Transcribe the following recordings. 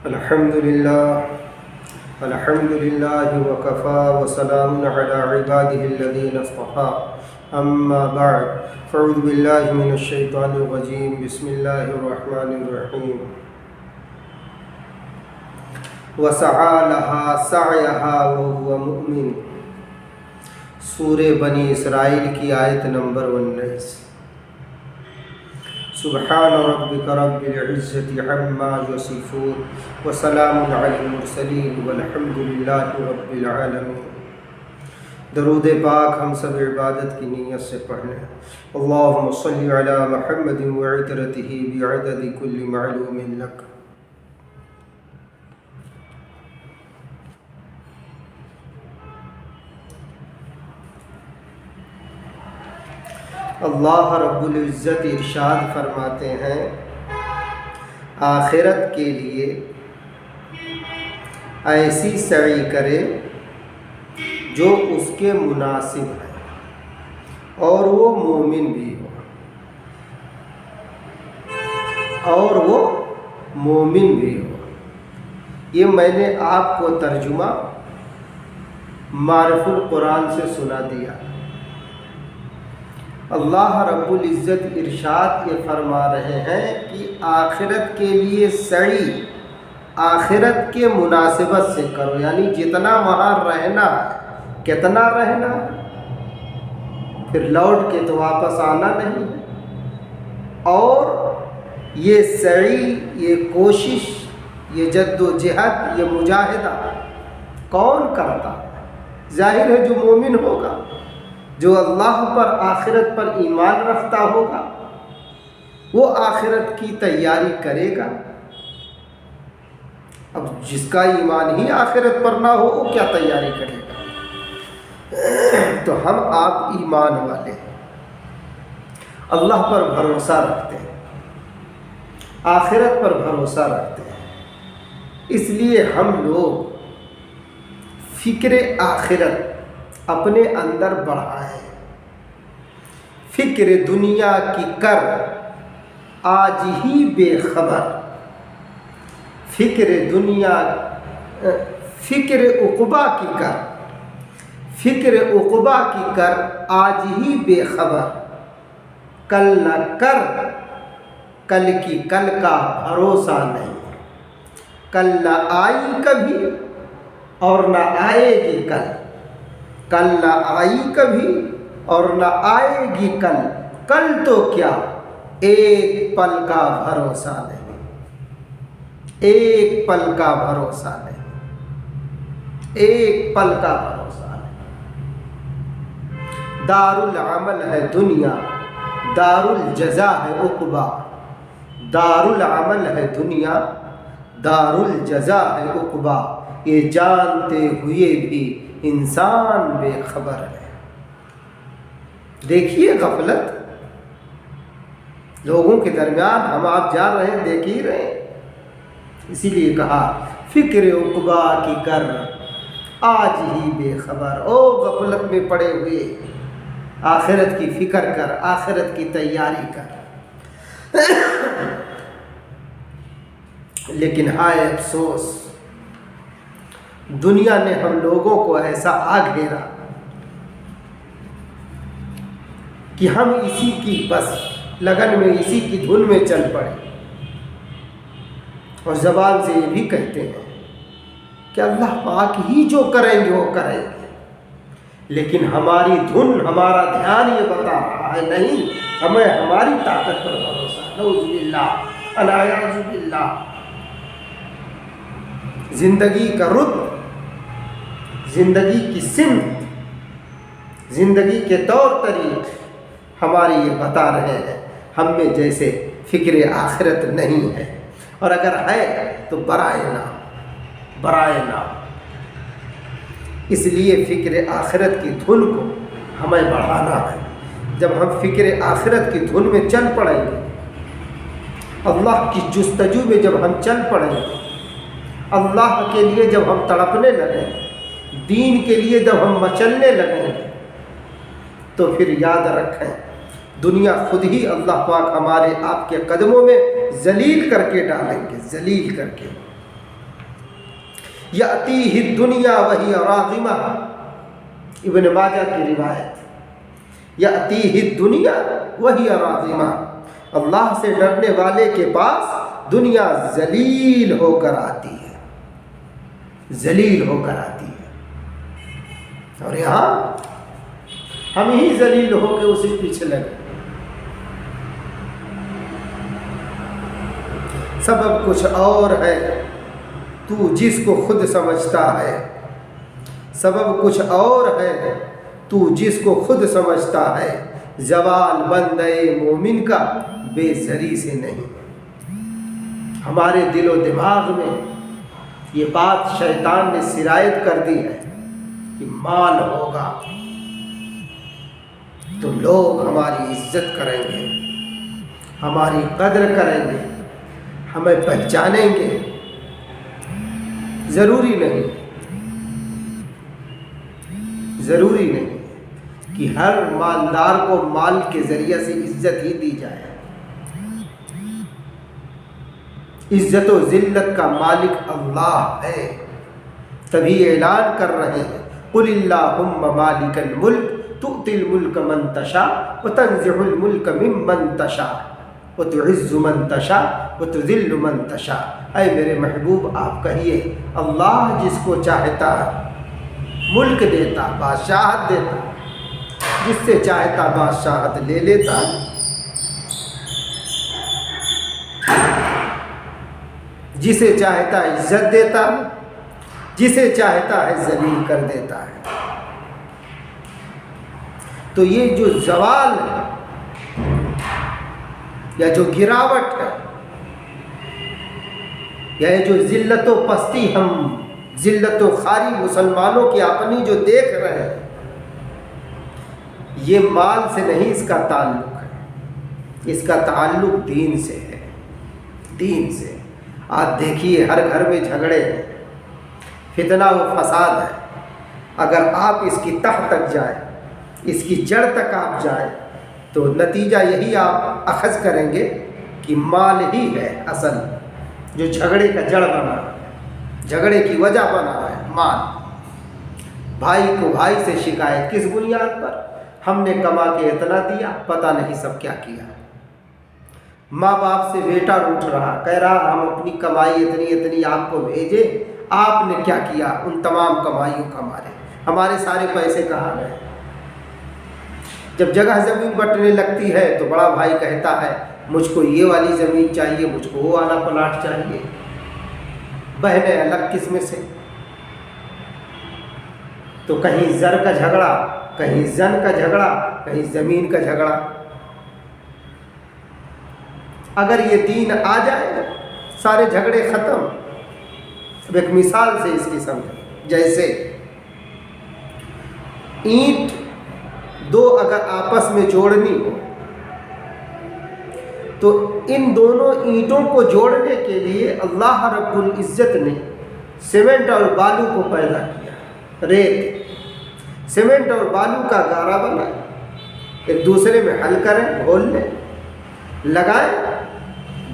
الحمد لله وكفى وسلام على عباده الذين اصطفى أما بعد فأعوذ بالله من الشيطان الرجيم بسم الله الرحمن الرحيم وسعى لها سعيها وهو مؤمن سورہ بنی اسرائیل کی آیت نمبر 19 سبحان ربک رب العزت عما یصفون وسلام علی المرسلین والحمد للہ رب العالمین۔ درود پاک ہم سب عبادت کی نیت سے پڑھنے اللہم صلی علی محمد وعطرتہ بعدد کل معلوم لک۔ اللہ رب العزت ارشاد فرماتے ہیں آخرت کے لیے ایسی سعی کرے جو اس کے مناسب ہے اور وہ مومن بھی ہو یہ میں نے آپ کو ترجمہ معرف القرآن سے سنا دیا۔ اللہ رب العزت ارشاد یہ فرما رہے ہیں کہ آخرت کے لیے سعی آخرت کے مناسبت سے کرو، یعنی جتنا وہاں رہنا ہے کتنا رہنا ہے، پھر لوٹ کے تو واپس آنا نہیں ہے۔ اور یہ سعی، یہ کوشش، یہ جد و جہد، یہ مجاہدہ کون کرتا ہے؟ ظاہر ہے جو مومن ہوگا، جو اللہ پر آخرت پر ایمان رکھتا ہوگا وہ آخرت کی تیاری کرے گا۔ اب جس کا ایمان ہی آخرت پر نہ ہو وہ کیا تیاری کرے گا؟ تو ہم آپ ایمان والے اللہ پر بھروسہ رکھتے ہیں، آخرت پر بھروسہ رکھتے ہیں، اس لیے ہم لوگ فکر آخرت اپنے اندر بڑھائیں۔ فکر دنیا کی کر آج ہی بے خبر، فکر عقبہ کی کر، فکر عقبہ کی کر آج ہی بے خبر، کل نہ کر کل کی کل کا بھروسہ نہیں، کل نہ آئی کبھی اور نہ آئے گی کل، کل نہ آئی کبھی اور نہ آئے گی کل، کل تو کیا ایک پل کا بھروسہ نہیں، ایک پل کا بھروسہ نہیں، ایک پل کا بھروسہ نہیں۔ دار العمل ہے دنیا، دار الجزا ہے عقبہ، دار العمل ہے دنیا، دار الجزا ہے عقبہ، یہ جانتے ہوئے بھی انسان بے خبر ہے۔ دیکھیے غفلت لوگوں کے درمیان، ہم آپ جان رہے ہیں، دیکھ ہی رہے ہیں، اسی لیے کہا فکر عقبہ کی کر آج ہی بے خبر۔ او غفلت میں پڑے ہوئے آخرت کی فکر کر، آخرت کی تیاری کر۔ لیکن ہائے افسوس، دنیا نے ہم لوگوں کو ایسا آ گھیرا کہ ہم اسی کی بس لگن میں، اسی کی دھن میں چل پڑے، اور زبان سے یہ بھی کہتے ہیں کہ اللہ پاک ہی جو کریں گے وہ کریں گے، لیکن ہماری دھن، ہمارا دھیان یہ بتا رہا ہے نہیں، ہمیں ہماری طاقت پر بھروسہ، نعوذ باللہ الیاذ باللہ۔ زندگی کا رتب، زندگی کی سمت، زندگی کے طور طریق ہماری یہ بتا رہے ہیں ہم میں جیسے فکر آخرت نہیں ہے، اور اگر ہے تو برائے نام۔ اس لیے فکر آخرت کی دھن کو ہمیں بڑھانا ہے۔ جب ہم فکر آخرت کی دھن میں چل پڑیں گے، اللہ کی جستجو میں جب ہم چل پڑیں گے، اللہ کے لیے جب ہم تڑپنے لگیں گے، دین کے لیے جب ہم مچلنے لگیں گے، تو پھر یاد رکھیں دنیا خود ہی اللہ پاک ہمارے آپ کے قدموں میں ذلیل کر کے ڈالیں گے، ذلیل کر کے۔ یأتیہ الدنیا وہی راغمہ، ابن ماجہ کی روایت، یأتیہ الدنیا وہی راغمہ، اللہ سے ڈرنے والے کے پاس دنیا ذلیل ہو کر آتی ہے، ذلیل ہو کر آتی ہے، اور یہاں ہم ہی ذلیل ہو کے اسی پیچھے لگے۔ سبب کچھ اور ہے تو جس کو خود سمجھتا ہے، سبب کچھ اور ہے تو جس کو خود سمجھتا ہے، زوال بندے مومن کا بے زری سے نہیں۔ ہمارے دل و دماغ میں یہ بات شیطان نے سرایت کر دی ہے کہ مال ہوگا تو لوگ ہماری عزت کریں گے، ہماری قدر کریں گے، ہمیں پہچانیں گے۔ ضروری نہیں، ضروری نہیں کہ ہر مالدار کو مال کے ذریعے سے عزت ہی دی جائے۔ عزت و ذلت کا مالک اللہ ہے، تبھی اعلان کر رہے ہیں قل اللہم مالک الملک تؤتی الملک من تشاء وتنزع الملک ممن تشاء وتعز من تشاء وتذل من تشاء۔ اے میرے محبوب آپ کہیے اللہ جس کو چاہتا ملک دیتا، بادشاہت دیتا، جس سے چاہتا بادشاہت لے لیتا، جسے چاہتا عزت دیتا، جسے چاہتا ہے ذلیل کر دیتا ہے۔ تو یہ جو زوال ہے یا جو گراوٹ ہے یا جو ذلت و پستی ہم ذلت و خواری مسلمانوں کی اپنی جو دیکھ رہے ہیں، یہ مال سے نہیں، اس کا تعلق ہے، اس کا تعلق دین سے ہے، دین سے۔ آج دیکھیے ہر گھر میں جھگڑے ہیں، فتنہ و فساد ہے۔ اگر آپ اس کی تہ تک جائیں، اس کی جڑ تک آپ جائیں تو نتیجہ یہی آپ اخذ کریں گے کہ مال ہی ہے اصل جو جھگڑے کا جڑ بنا ہے، جھگڑے کی وجہ بنا ہے مال۔ بھائی کو بھائی سے شکایت کس بنیاد پر؟ ہم نے کما کے اتنا دیا، پتہ نہیں سب کیا کیا۔ ماں باپ سے بیٹا روٹھ رہا، کہہ رہا ہم اپنی کمائی اتنی آپ کو بھیجے، آپ نے کیا کیا ان تمام کمائیوں کا؟ ہمارے سارے پیسے کہاں گئے؟ جب جگہ زمین بٹنے لگتی ہے تو بڑا بھائی کہتا ہے مجھ کو یہ والی زمین چاہیے، مجھ کو وہ والا پلاٹ چاہیے۔ بہنیں الگ قسم سے، تو کہیں زر کا جھگڑا، کہیں زن کا جھگڑا، کہیں زمین کا جھگڑا۔ اگر یہ دین آ جائے سارے جھگڑے ختم۔ اب ایک مثال سے اس کی سمجھ، جیسے اینٹ دو اگر آپس میں جوڑنی ہو تو ان دونوں اینٹوں کو جوڑنے کے لیے اللہ رب العزت نے سیمنٹ اور بالو کو پیدا کیا، ریت، سیمنٹ اور بالو کا گارا بنائے، ایک دوسرے میں حل کریں، گھول لیں، لگائیں،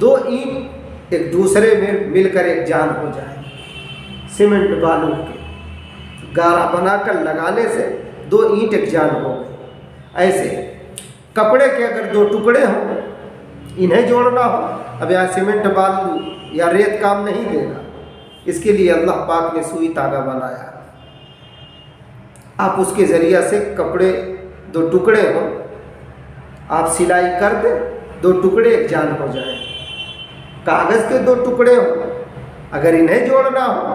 دو اینٹ ایک دوسرے میں مل کر ایک جان ہو جائے۔ سیمنٹ بالو کے گارا بنا کر لگانے سے دو اینٹ ایک جان ہو گئے۔ ایسے کپڑے کے اگر دو ٹکڑے ہوں، انہیں جوڑنا ہو، اب یہاں سیمنٹ بالو یا ریت کام نہیں دے گا، اس کے لیے اللہ پاک نے سوئی دھاگا بنایا۔ آپ اس کے ذریعہ سے کپڑے دو ٹکڑے ہوں، آپ سلائی کر دیں، دو ٹکڑے ایک جان ہو جائیں۔ کاغذ کے دو ٹکڑے ہوں، اگر انہیں جوڑنا ہو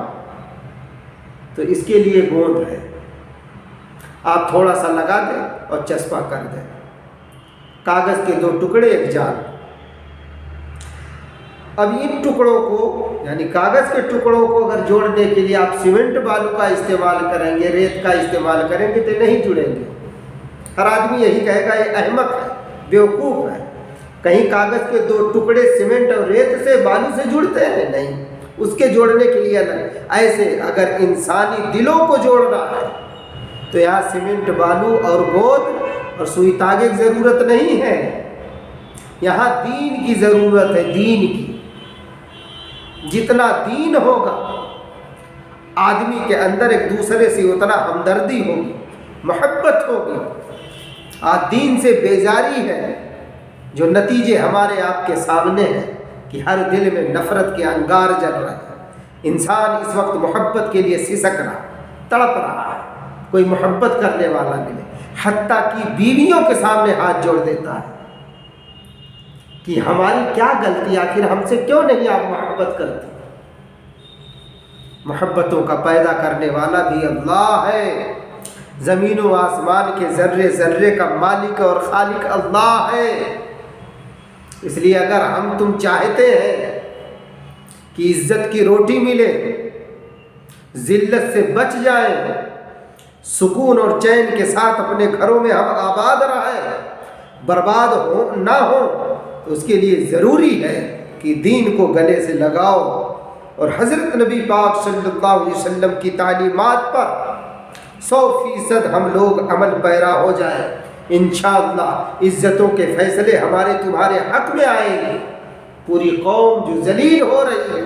تو اس کے لیے گوند ہے، آپ تھوڑا سا لگا دیں اور چسپاں کر دیں، کاغذ کے دو ٹکڑے ایک جان۔ اب ان ٹکڑوں کو یعنی کاغذ کے ٹکڑوں کو اگر جوڑنے کے لیے آپ سیمنٹ بالو کا استعمال کریں گے، ریت کا استعمال کریں گے تو نہیں جڑیں گے۔ ہر آدمی یہی کہے گا یہ احمق ہے، بیوقوف ہے، کہیں کاغذ کے دو ٹکڑے سیمنٹ اور ریت سے بالو سے جڑتے ہیں؟ نہیں، اس کے جوڑنے کے لیے الگ۔ ایسے اگر انسانی دلوں کو جوڑنا ہے تو یہاں سیمنٹ بالو اور گوند اور سوئی تاگے کی ضرورت نہیں ہے، یہاں دین کی ضرورت ہے، دین کی۔ جتنا دین ہوگا آدمی کے اندر ایک دوسرے سے اتنا ہمدردی ہوگی، محبت ہوگی، آج دین سے بیزاری ہے، جو نتیجے ہمارے آپ کے سامنے ہیں کہ ہر دل میں نفرت کے انگار جل رہے ہیں۔ انسان اس وقت محبت کے لیے سسک رہا، تڑپ رہا ہے، کوئی محبت کرنے والا ملے، حتیٰ کہ بیویوں کے سامنے ہاتھ جوڑ دیتا ہے کہ ہماری کیا غلطی، آخر ہم سے کیوں نہیں آپ محبت کرتے؟ محبتوں کا پیدا کرنے والا بھی اللہ ہے، زمین و آسمان کے ذرے ذرے کا مالک اور خالق اللہ ہے۔ اس لیے اگر ہم تم چاہتے ہیں کہ عزت کی روٹی ملے، ذلت سے بچ جائیں، سکون اور چین کے ساتھ اپنے گھروں میں ہم آباد رہیں، برباد نہ ہو، تو اس کے لیے ضروری ہے کہ دین کو گلے سے لگاؤ اور حضرت نبی پاک صلی اللہ علیہ وسلم کی تعلیمات پر 100% ہم لوگ عمل پیرا ہو جائیں۔ انشاءاللہ عزتوں کے فیصلے ہمارے تمہارے حق میں آئیں گے۔ پوری قوم جو ذلیل ہو رہی ہے،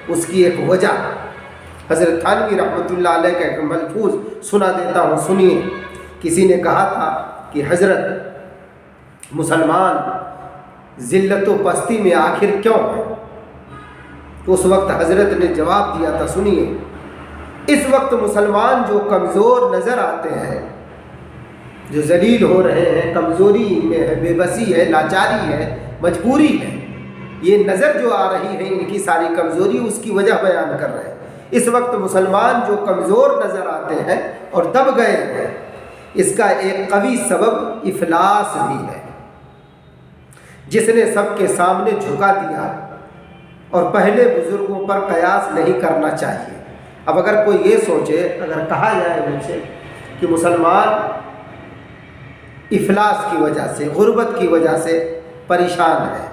اس کی ایک وجہ حضرت تھانوی رحمۃ اللہ علیہ کا ایک ملفوظ سنا دیتا ہوں، سنیے۔ کسی نے کہا تھا کہ حضرت مسلمان ذلت و پستی میں آخر کیوں ہے؟ تو اس وقت حضرت نے جواب دیا تھا، سنیے، اس وقت مسلمان جو کمزور نظر آتے ہیں، جو ذلیل ہو رہے ہیں، کمزوری میں ہے، بے بسی ہے، لاچاری ہے، مجبوری ہے، یہ نظر جو آ رہی ہے ان کی ساری کمزوری، اس کی وجہ بیان کر رہے ہیں۔ اس وقت مسلمان جو کمزور نظر آتے ہیں اور دب گئے ہیں، اس کا ایک قوی سبب افلاس بھی ہے، جس نے سب کے سامنے جھکا دیا اور پہلے بزرگوں پر قیاس نہیں کرنا چاہیے۔ اب اگر کوئی یہ سوچے، اگر کہا جائے مجھ سے کہ مسلمان افلاس کی وجہ سے، غربت کی وجہ سے پریشان ہے،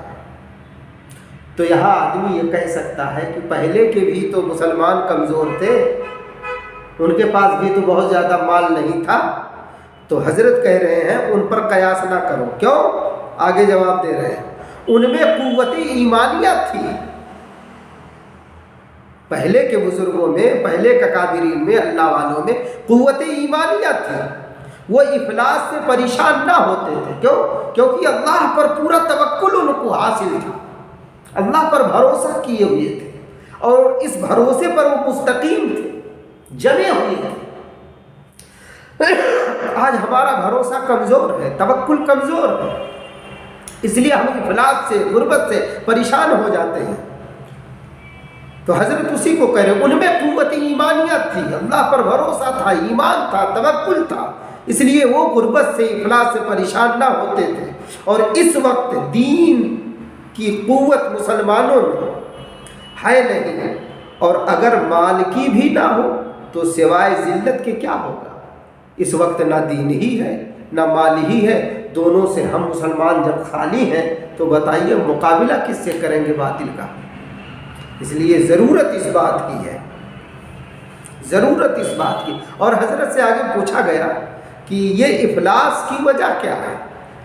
تو یہاں آدمی یہ کہہ سکتا ہے کہ پہلے کے بھی تو مسلمان کمزور تھے، ان کے پاس بھی تو بہت زیادہ مال نہیں تھا۔ تو حضرت کہہ رہے ہیں ان پر قیاس نہ کرو۔ کیوں؟ آگے جواب دے رہے ہیں، ان میں قوت ایمانیت تھی، پہلے کے بزرگوں میں، پہلے کے اکابرین میں، اللہ والوں میں قوت ایمانیت تھی، وہ افلاس سے پریشان نہ ہوتے تھے۔ کیوں؟ کیونکہ اللہ پر پورا توکل ان کو حاصل تھا، اللہ پر بھروسہ کیے ہوئے تھے، اور اس بھروسے پر وہ مستقیم تھے، جمے ہوئے تھے۔ آج ہمارا بھروسہ کمزور ہے، توکل کمزور ہے، اس لیے ہم افلاس سے، غربت سے پریشان ہو جاتے ہیں۔ تو حضرت اسی کو کہہ رہے ہیں، ان میں قوت ایمانیت تھی، اللہ پر بھروسہ تھا، ایمان تھا، توکل تھا، اس لیے وہ غربت سے، افلاس سے پریشان نہ ہوتے تھے۔ اور اس وقت دین کی قوت مسلمانوں میں ہے نہیں، اور اگر مال کی بھی نہ ہو تو سوائے ذلت کے کیا ہوگا؟ اس وقت نہ دین ہی ہے نہ مال ہی ہے، دونوں سے ہم مسلمان جب خالی ہیں تو بتائیے مقابلہ کس سے کریں گے باطل کا؟ اس لیے ضرورت اس بات کی ہے، ضرورت اس بات کی۔ اور حضرت سے آگے پوچھا گیا کہ یہ افلاس کی وجہ کیا ہے؟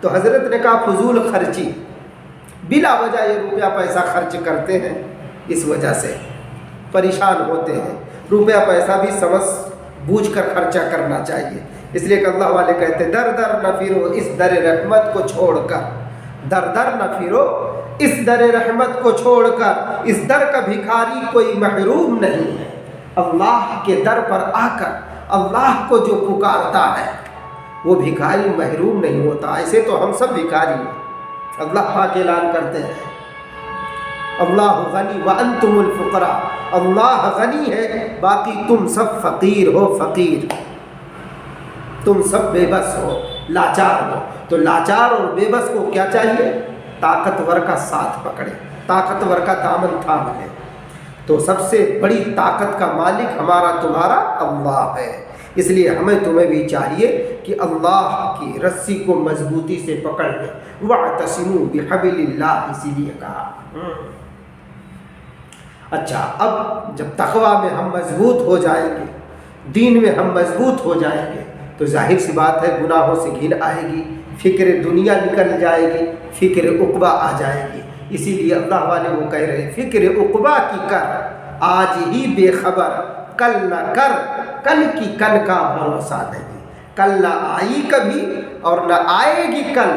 تو حضرت نے کہا فضول خرچی، بلا وجہ یہ روپیہ پیسہ خرچ کرتے ہیں، اس وجہ سے پریشان ہوتے ہیں۔ روپیہ پیسہ بھی سمجھ بوجھ کر خرچہ کرنا چاہیے، اس لیے کہ اللہ والے کہتے ہیں در در نہ پھرو اس در رحمت کو چھوڑ کر، در در نہ پھرو اس در رحمت کو چھوڑ کر، اس در کا بھکاری کوئی محروم نہیں ہے۔ اللہ کے در پر آ کر اللہ کو جو پکارتا ہے وہ بھکاری محروم نہیں ہوتا۔ ایسے تو ہم سب بھکاری ہیں۔ اللہ پاک اعلان کرتے ہیں اللہ غنی وانتم الفقراء، اللہ غنی ہے باقی تم سب فقیر ہو، فقیر، تم سب بے بس ہو، لاچار ہو۔ تو لاچار اور بے بس کو کیا چاہیے؟ طاقتور کا ساتھ پکڑے، طاقتور کا دامن تھام لے۔ تو سب سے بڑی طاقت کا مالک ہمارا تمہارا اللہ ہے، اس لیے ہمیں تمہیں بھی چاہیے کہ اللہ کی رسی کو مضبوطی سے پکڑ لیں۔ وَاعْتَصِمُوا بِحَبْلِ اللَّهِ، اسی لیے کہا۔ اچھا، اب جب تقویٰ میں ہم مضبوط ہو جائیں گے، دین میں ہم مضبوط ہو جائیں گے، تو ظاہر سی بات ہے گناہوں سے گھن آئے گی، فکر دنیا نکل جائے گی، فکر عقبہ آ جائے گی۔ اسی لیے اللہ والے وہ کہہ رہے ہیں فکر عقبہ کی کر آج ہی بے خبر، کل نہ کر، کل کی کل کا بھروسہ نہیں، کل نہ آئی کبھی اور نہ آئے گی کل،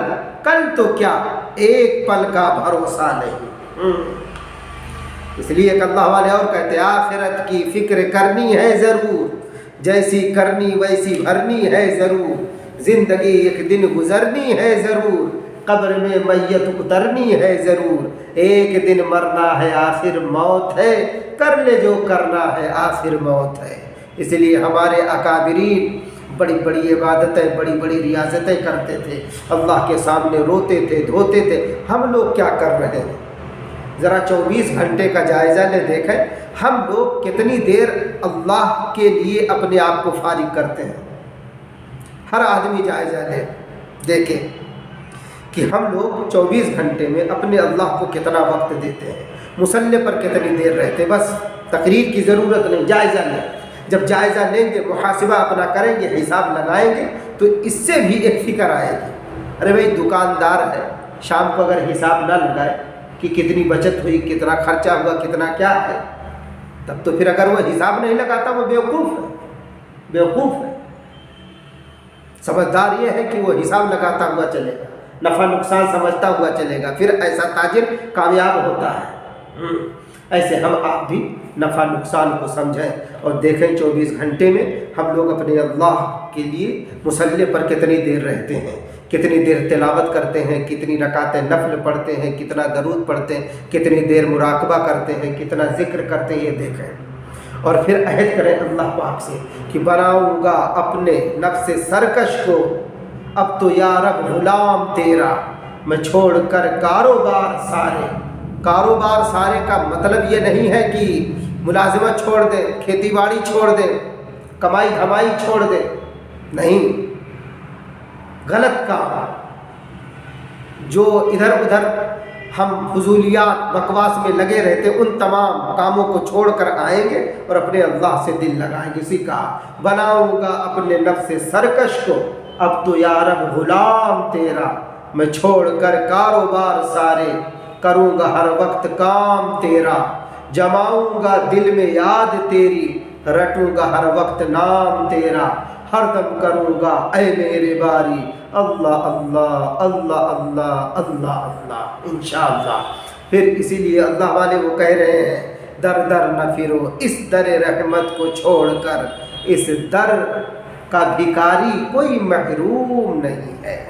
کل تو کیا ایک پل کا بھروسہ نہیں۔ اس لیے کہ اللہ والے اور کہتے ہیں آخرت کی فکر کرنی ہے ضرور، جیسی کرنی ویسی بھرنی ہے ضرور، زندگی ایک دن گزرنی ہے ضرور، قبر میں میت اترنی ہے ضرور، ایک دن مرنا ہے آخر موت ہے، کر لے جو کرنا ہے آخر موت ہے۔ اس لیے ہمارے اکابرین بڑی بڑی عبادتیں، بڑی بڑی ریاضتیں کرتے تھے، اللہ کے سامنے روتے تھے، دھوتے تھے۔ ہم لوگ کیا کر رہے ہیں؟ ذرا 24 گھنٹے کا جائزہ لے دیکھیں، ہم لوگ کتنی دیر اللہ کے لیے اپنے آپ کو فارغ کرتے ہیں۔ ہر آدمی جائزہ لے دیکھیں کہ ہم لوگ 24 گھنٹے میں اپنے اللہ کو کتنا وقت دیتے ہیں، مصلی پر کتنی دیر رہتے ہیں۔ بس تقریر کی ضرورت نہیں، جائزہ لیں۔ جب جائزہ لیں گے، محاسبہ اپنا کریں گے، حساب لگائیں گے، تو اس سے بھی ایک فکر آئے گی۔ ارے بھائی دکاندار ہے، شام کو اگر حساب نہ لگائے کہ کتنی بچت ہوئی، کتنا خرچہ ہوا، کتنا کیا ہے، تب تو پھر اگر وہ حساب نہیں لگاتا وہ بیوقوف ہے، بیوقوف ہے۔ سمجھدار یہ ہے کہ وہ حساب لگاتا ہوا چلے گا، نفع نقصان سمجھتا ہوا چلے گا، پھر ایسا تاجر کامیاب ہوتا ہے۔ ایسے ہم آپ بھی نفع نقصان کو سمجھیں اور دیکھیں 24 گھنٹے میں ہم لوگ اپنے اللہ کے لیے مصلی پر کتنی دیر رہتے ہیں، کتنی دیر تلاوت کرتے ہیں، کتنی رکعتیں نفل پڑھتے ہیں، کتنا درود پڑھتے ہیں، کتنی دیر مراقبہ کرتے ہیں، کتنا ذکر کرتے ہیں، یہ دیکھیں۔ اور پھر عہد کریں اللہ پاک سے کہ بناؤں گا اپنے نفس سرکش کو، اب تو یا رب غلام تیرا، میں چھوڑ کر کاروبار سارے۔ کاروبار سارے کا مطلب یہ نہیں ہے کہ ملازمت چھوڑ دیں، کھیتی باڑی چھوڑ دیں، کمائی دھمائی چھوڑ دیں، نہیں، غلط کام۔ جو ادھر ادھر ہم فضولیات بکواس میں لگے رہتے، ان تمام کاموں کو چھوڑ کر آئیں گے اور اپنے اللہ سے دل لگائیں گے۔ اسی کہا بناؤں گا اپنے نفس سرکش کو، اب تو یا رب غلام تیرا، میں چھوڑ کر کاروبار سارے، کروں گا ہر وقت کام تیرا، جماؤں گا دل میں یاد تیری، رٹوں گا ہر وقت نام تیرا، ہر دم کروں گا اے میرے باری اللہ اللہ اللہ اللہ اللہ اللہ انشاءاللہ۔ پھر اسی لیے اللہ والے وہ کہہ رہے ہیں در در نہ پھرو اس در رحمت کو چھوڑ کر، اس در کا بھکاری کوئی محروم نہیں ہے۔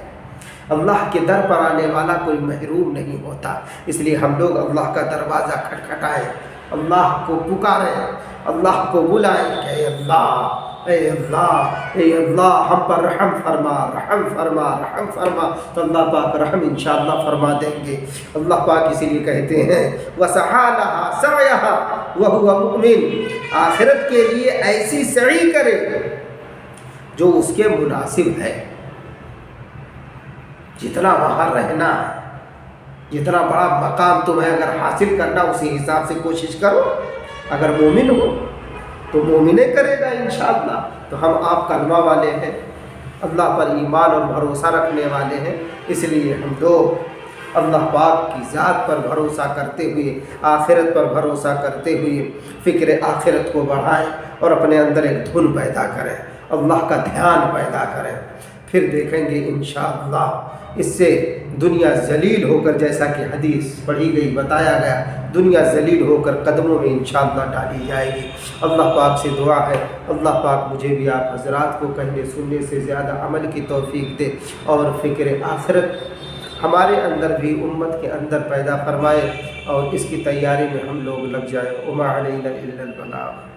اللہ کے در پر آنے والا کوئی محروم نہیں ہوتا۔ اس لیے ہم لوگ اللہ کا دروازہ کھٹکھٹائیں، اللہ کو پکاریں، اللہ کو بلائیں کہ اے اللہ، اے اللہ، اے اللہ ہم پر رحم فرما، رحم فرما، رحم فرما۔ تو اللہ پاک رحم انشاءاللہ فرما دیں گے۔ اللہ پاک اسی لیے کہتے ہیں وَسَعَى لَهَا سَعْيَهَا وَهُوَ مُؤْمِنٌ، آخرت کے لیے ایسی سعی کرے جو اس کے مناسب ہے۔ جتنا وہاں رہنا ہے، جتنا بڑا مقام تمہیں اگر حاصل کرنا، اسی حساب سے کوشش کرو۔ اگر مومن ہو تو مومنے کرے گا انشاءاللہ۔ تو ہم آپ کلمہ والے ہیں، اللہ پر ایمان اور بھروسہ رکھنے والے ہیں، اس لیے ہم لوگ اللہ پاک کی ذات پر بھروسہ کرتے ہوئے، آخرت پر بھروسہ کرتے ہوئے فکر آخرت کو بڑھائیں اور اپنے اندر ایک دھن پیدا کریں، اللہ کا دھیان پیدا کریں۔ پھر دیکھیں گے انشاءاللہ اس سے دنیا ذلیل ہو کر، جیسا کہ حدیث پڑھی گئی، بتایا گیا، دنیا ذلیل ہو کر قدموں میں انشاءاللہ ڈالی جائے گی۔ اللہ پاک سے دعا ہے اللہ پاک مجھے بھی آپ حضرات کو کہنے سننے سے زیادہ عمل کی توفیق دے، اور فکر آخرت ہمارے اندر بھی، امت کے اندر پیدا فرمائے، اور اس کی تیاری میں ہم لوگ لگ جائیں۔ وما علینا الا البلاغ۔